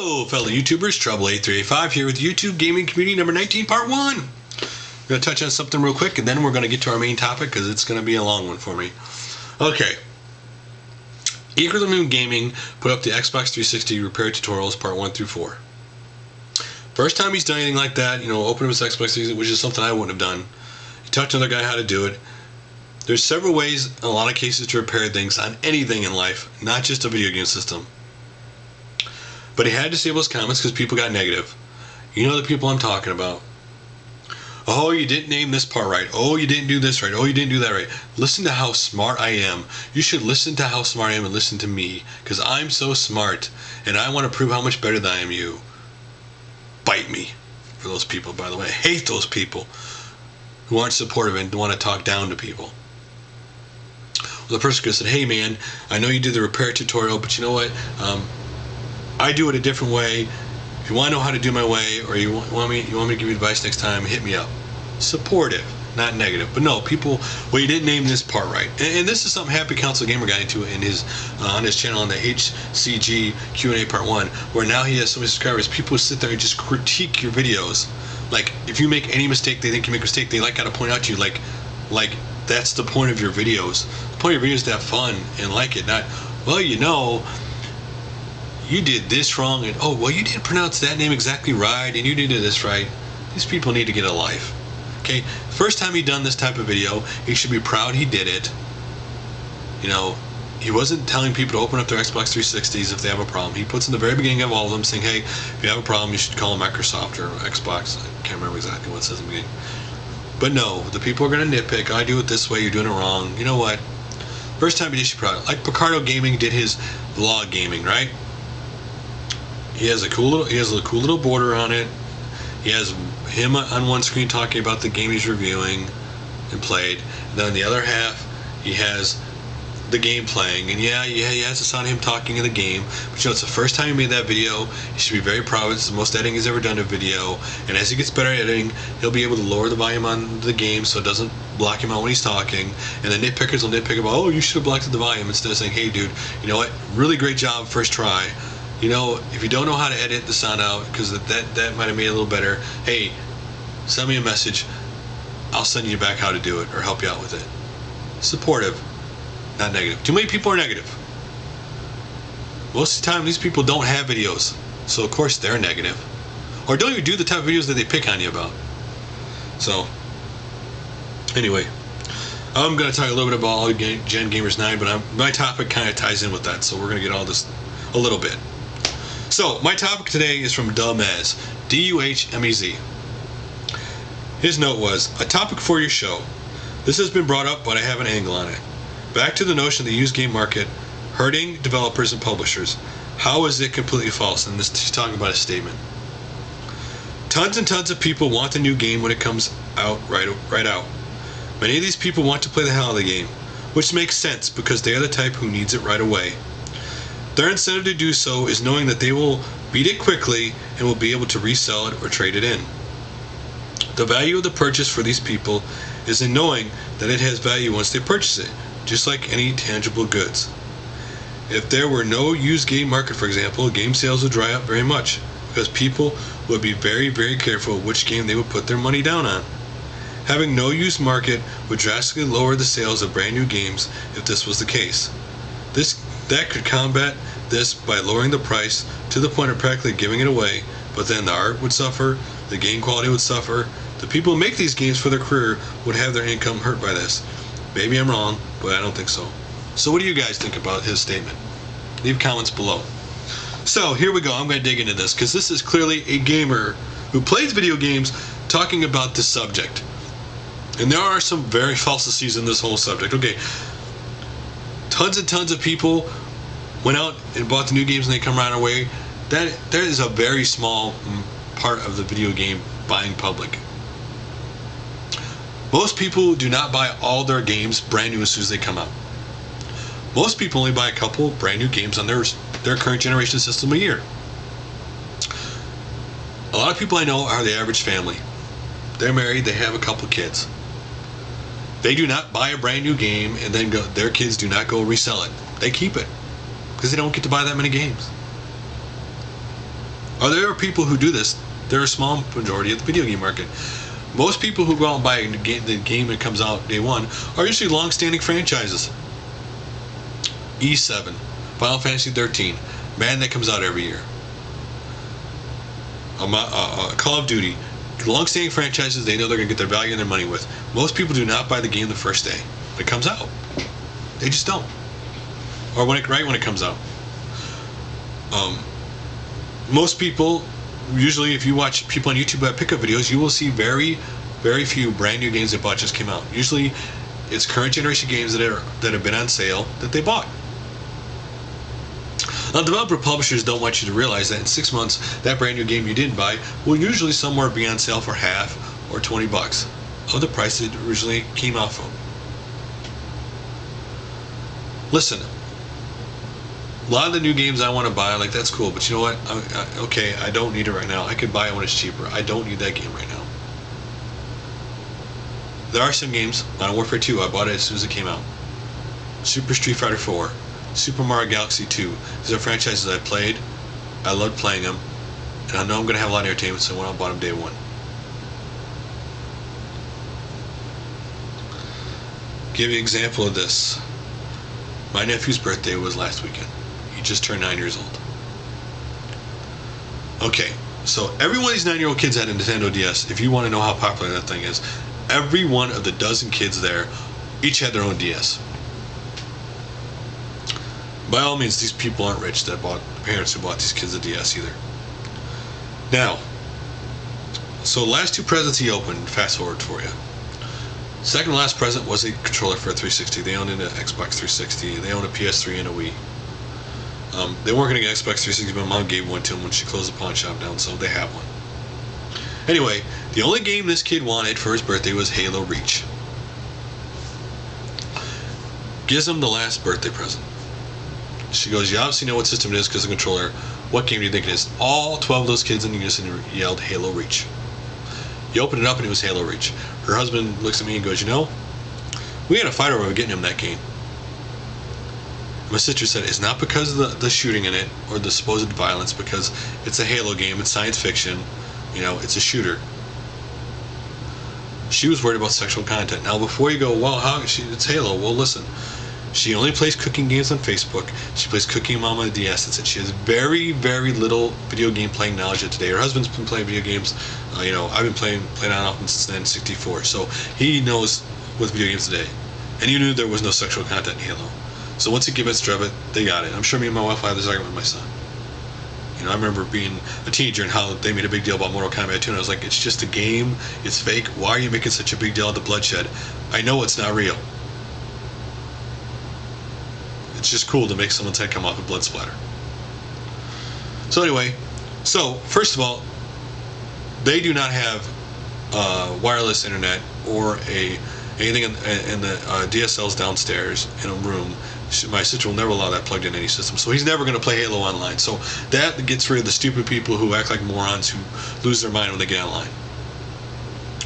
Hello, fellow YouTubers. Trouble8385 here with YouTube Gaming Community number 19, part 1. I'm going to touch on something real quick, and then we're going to get to our main topic because it's going to be a long one for me. Okay. EquiliumbriumGaming put up the Xbox 360 repair tutorials part 1 through 4. First time he's done anything like that, open up his Xbox 360, which is something I wouldn't have done. He taught another guy how to do it. There's several ways, in a lot of cases, to repair things on anything in life, not just a video game system. But he had to disable his comments because people got negative. You know the people I'm talking about. Oh, you didn't name this part right. Oh, you didn't do this right. Oh, you didn't do that right. Listen to how smart I am. You should listen to how smart I am and listen to me. Because I'm so smart. And I want to prove how much better than I am you. Bite me. For those people, by the way. I hate those people who aren't supportive and want to talk down to people. Well, the person could have said, hey man, I know you did the repair tutorial, but you know what? I do it a different way. If you want to know how to do my way, or you want me to give you advice next time, hit me up. Supportive, not negative. But no, people, well, you didn't name this part right. And this is something Happy Council Gamer got into in his on his channel on the HCG Q&A part 1, where now he has so many subscribers. People sit there and just critique your videos. Like, if you make any mistake, they think you make a mistake. They got to point out to you, like that's the point of your videos. The point of your videos is to have fun and like it, not, well, you did this wrong, and oh, well, you didn't pronounce that name exactly right, and you did this right. These people need to get a life. Okay, first time he done this type of video, he should be proud he did it. He wasn't telling people to open up their Xbox 360s if they have a problem. He puts in the very beginning of all of them saying, hey, if you have a problem, you should call Microsoft or Xbox. I can't remember exactly what it says in the beginning. But no, the people are going to nitpick. I do it this way, you're doing it wrong. You know what? First time you should be proud. Like Picardo Gaming did his vlog gaming, right? He has a cool little border on it. He has him on one screen talking about the game he's reviewing and played. And then on the other half, he has the game playing. And yeah, he has the sound of him talking in the game. But it's the first time he made that video. He should be very proud. It's the most editing he's ever done a video. And as he gets better at editing, he'll be able to lower the volume on the game so it doesn't block him out when he's talking. And the nitpickers will nitpick about, oh, you should have blocked the volume, instead of saying, hey dude, you know what, really great job, first try. If you don't know how to edit the sound out, because that might have made it a little better, hey, send me a message. I'll send you back how to do it or help you out with it. Supportive, not negative. Too many people are negative. Most of the time, these people don't have videos, so of course they're negative. Or don't even do the type of videos that they pick on you about. So, anyway, I'm going to talk a little bit about AllGenGamers 9, but my topic kind of ties in with that, so we're going to get all this a little bit. So, my topic today is from Duhmez, D-U-H-M-E-Z. His note was, a topic for your show. This has been brought up, but I have an angle on it. Back to the notion of the used game market hurting developers and publishers. How is it completely false? And he's talking about a statement. Tons and tons of people want the new game when it comes out right out. Many of these people want to play the hell out of the game, which makes sense because they are the type who needs it right away. Their incentive to do so is knowing that they will beat it quickly and will be able to resell it or trade it in. The value of the purchase for these people is in knowing that it has value once they purchase it, just like any tangible goods. If there were no used game market, for example, game sales would dry up very much because people would be very, very careful which game they would put their money down on. Having no used market would drastically lower the sales of brand new games if this was the case. That could combat this by lowering the price to the point of practically giving it away, but then the art would suffer, the game quality would suffer, the people who make these games for their career would have their income hurt by this. Maybe I'm wrong, but I don't think so. So what do you guys think about his statement? Leave comments below. So here we go, I'm going to dig into this, because this is clearly a gamer who plays video games talking about this subject. And there are some very falsities in this whole subject. Okay. Tons and tons of people went out and bought the new games and they come around our way. There is a very small part of the video game buying public. Most people do not buy all their games brand new as soon as they come out. Most people only buy a couple brand new games on their current generation system a year. A lot of people I know are the average family. They're married, they have a couple kids. They do not buy a brand new game and then their kids do not go resell it. They keep it because they don't get to buy that many games. There are people who do this. They're a small majority of the video game market. Most people who go out and buy the game that comes out day one are usually long-standing franchises. E7, Final Fantasy 13, Madden that comes out every year. Call of Duty, long-standing franchises they know they're going to get their value and their money with. Most people do not buy the game the first day it comes out. They just don't. Or right when it comes out. Most people, usually if you watch people on YouTube that pick up videos, you will see very, very few brand new games that just came out. Usually it's current generation games that have been on sale that they bought. Now, developer publishers don't want you to realize that in 6 months, that brand new game you didn't buy will usually somewhere be on sale for half or 20 bucks of the price it originally came out from. Listen, a lot of the new games I want to buy, like, that's cool, but you know what? Okay, I don't need it right now. I could buy it when it's cheaper. I don't need that game right now. There are some games, Modern Warfare 2, I bought it as soon as it came out. Super Street Fighter 4. Super Mario Galaxy 2. These are franchises I played. I loved playing them. And I know I'm going to have a lot of entertainment, so I went out and bought them day one. Give you an example of this. My nephew's birthday was last weekend. He just turned 9 years old. Okay, so every one of these 9-year-old kids had a Nintendo DS. If you want to know how popular that thing is, every one of the dozen kids there each had their own DS. By all means, these people aren't rich that bought, the parents who bought these kids a DS either. Now, so the last two presents he opened, fast forward for you. Second to last present was a controller for a 360. They owned an Xbox 360. They owned a PS3 and a Wii. They weren't going to get Xbox 360, but Mom gave one to them when she closed the pawn shop down, so they have one. Anyway, the only game this kid wanted for his birthday was Halo Reach. Gives him the last birthday present. She goes, you obviously know what system it is because of the controller. What game do you think it is? All 12 of those kids in unison yelled Halo Reach. You open it up and it was Halo Reach. Her husband looks at me and goes, you know, we had a fight over getting him that game. My sister said, it's not because of the shooting in it or the supposed violence, because it's a Halo game, it's science fiction, you know, it's a shooter. She was worried about sexual content. Now, before you go, well, it's Halo. Well, listen. She only plays cooking games on Facebook. She plays Cooking Mom on the DS. That's it. She has very, very little video game playing knowledge of today. Her husband's been playing video games. You know, I've been playing on and off since then, 64. So he knows what's video games today. And he knew there was no sexual content in Halo. So once he convinced her of it, they got it. I'm sure me and my wife will have this argument with my son. You know, I remember being a teenager and how they made a big deal about Mortal Kombat 2, and I was like, it's just a game. It's fake. Why are you making such a big deal out of the bloodshed? I know it's not real. It's just cool to make someone's head come off with blood splatter. So anyway, first of all, they do not have wireless internet or anything in the DSLs downstairs in a room. My sister will never allow that plugged in any system, so he's never going to play Halo online. So that gets rid of the stupid people who act like morons who lose their mind when they get online.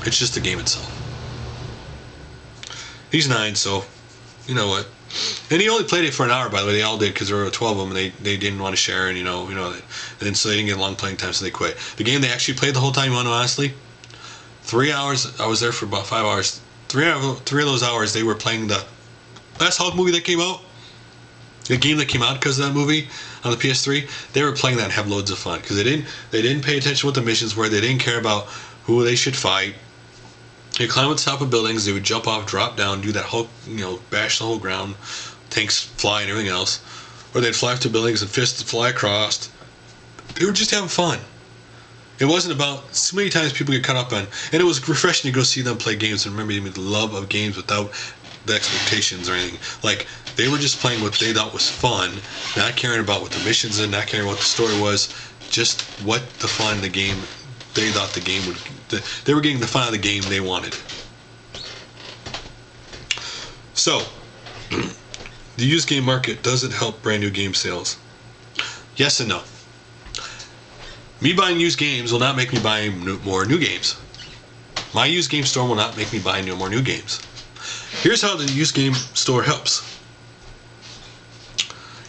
It's just the game itself. He's 9, so you know what. And he only played it for an hour, by the way. They all did, because there were 12 of them, and they didn't want to share, and and so they didn't get long playing time, so they quit. The game they actually played the whole time, honestly, 3 hours. I was there for about 5 hours. Three of those hours they were playing the last Hulk movie that came out. The game that came out because of that movie on the PS3. They were playing that and have loads of fun because they didn't pay attention to what the missions were. They didn't care about who they should fight. They climb on top of buildings. They would jump off, drop down, do that Hulk, bash the whole ground, tanks fly and everything else. Or they'd fly up to buildings and fists fly across. They were just having fun. It wasn't about, so many times people get caught up on, and it was refreshing to go see them play games and remember the love of games without the expectations or anything. Like, they were just playing what they thought was fun, not caring about what the missions and not caring what the story was, just what the fun the game, they thought the game would, they were getting the fun of the game they wanted. So, the used game market, does it help brand new game sales? Yes and no. Me buying used games will not make me buy more new games. My used game store will not make me buy more new games. Here's how the used game store helps.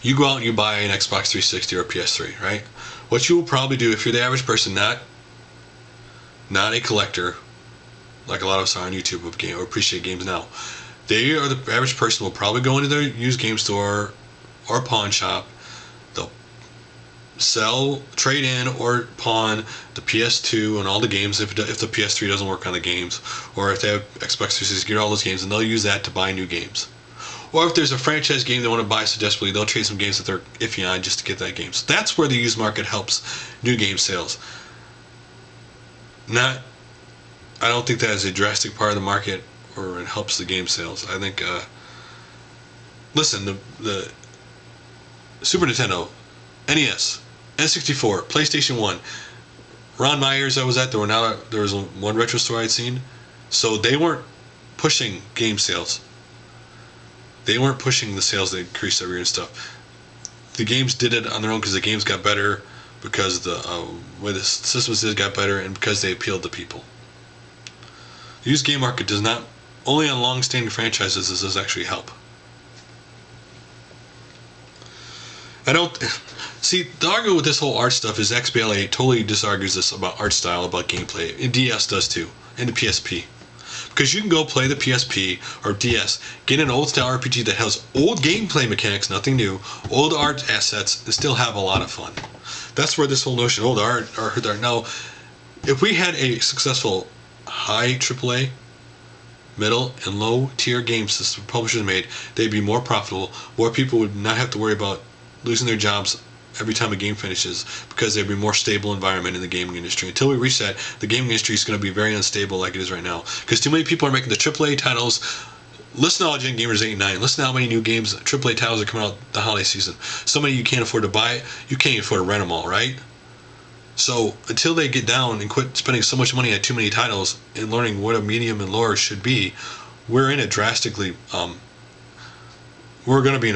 You go out and you buy an Xbox 360 or a PS3, right? what you will probably do if you're the average person, not a collector, like a lot of us are on YouTube of game or appreciate games now. They are the average person will probably go into their used game store or pawn shop. They'll sell, trade in, or pawn the PS2 and all the games if the PS3 doesn't work on the games, or if they have Xbox 360, get all those games, and they'll use that to buy new games. Or if there's a franchise game they want to buy so desperately, they'll trade some games that they're iffy on just to get that game. So that's where the used market helps new game sales. I don't think that is a drastic part of the market, or it helps the game sales. I think, listen, the Super Nintendo, NES, N64, PlayStation 1, Ron Meyer's I was at, there was one retro store I'd seen, so they weren't pushing game sales. They weren't pushing the sales that increased every year and stuff. The games did it on their own because the games got better, because the way the systems got better, and because they appealed to people. The used game market does not, only on long-standing franchises does this actually help. I don't see the argument with this whole art stuff is XBLA totally disargues this about art style, about gameplay, and DS does too, and the PSP. Because you can go play the PSP or DS, get an old style RPG that has old gameplay mechanics, nothing new, old art assets, and still have a lot of fun. That's where this whole notion of old art. Now, if we had a successful high AAA, middle, and low tier game system publishers made, they'd be more profitable. More people would not have to worry about losing their jobs every time a game finishes, because there'd be more stable environment in the gaming industry. Until we reach that, the gaming industry is going to be very unstable like it is right now, because too many people are making the AAA titles. Listen to AllGenGamers 8 and 9. Listen to how many new games, AAA titles are coming out the holiday season. So many you can't afford to buy. You can't even afford to rent them all, right? So until they get down and quit spending so much money on too many titles and learning what a medium and lower should be, we're in a drastically they're going to be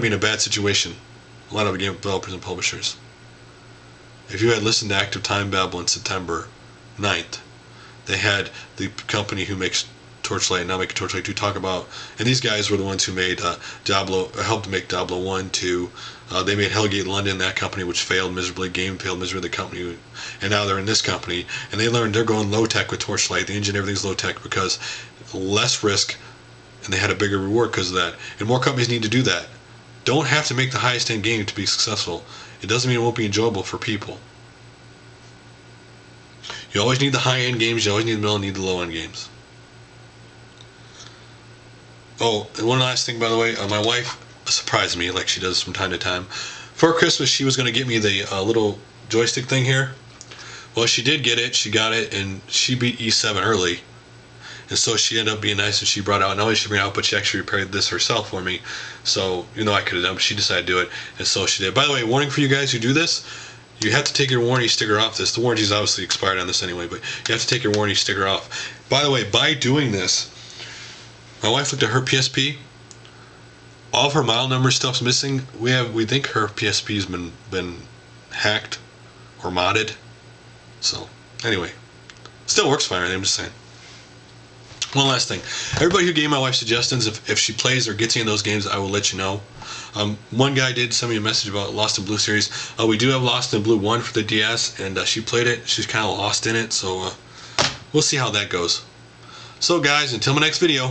in a bad situation. A lot of game developers and publishers. If you had listened to Active Time Babble on September 9th, they had the company who makes Torchlight, now making Torchlight 2, talk about, and these guys were the ones who made Diablo, helped to make Diablo 1, 2. They made Hellgate London, that company, which failed miserably. Game failed miserably, the company, and now they're in this company, and they learned they're going low tech with Torchlight. The engine, everything's low tech because less risk, and they had a bigger reward because of that. And more companies need to do that. Don't have to make the highest end game to be successful. It doesn't mean it won't be enjoyable for people. You always need the high end games, you always need the middle, and need the low end games. Oh, and one last thing, by the way, my wife surprised me like she does from time to time. For Christmas, she was going to get me the little joystick thing here. Well, she did get it, she got it, and she beat E7 early. And so she ended up being nice, and she brought out, not only did she bring it out, but she actually repaired this herself for me. So, you know, I could have done, but she decided to do it, and so she did. By the way, warning for you guys who do this, you have to take your warranty sticker off this. The warranty is obviously expired on this anyway, but you have to take your warranty sticker off. By the way, by doing this, my wife looked at her PSP. All of her model number stuff's missing. We think her PSP's been hacked or modded. So, anyway, still works fine. I'm just saying. One last thing. Everybody who gave my wife suggestions, if she plays or gets any of those games, I will let you know. One guy did send me a message about Lost in Blue series. We do have Lost in Blue 1 for the DS, and she played it. She's kind of lost in it, so we'll see how that goes. So guys, until my next video,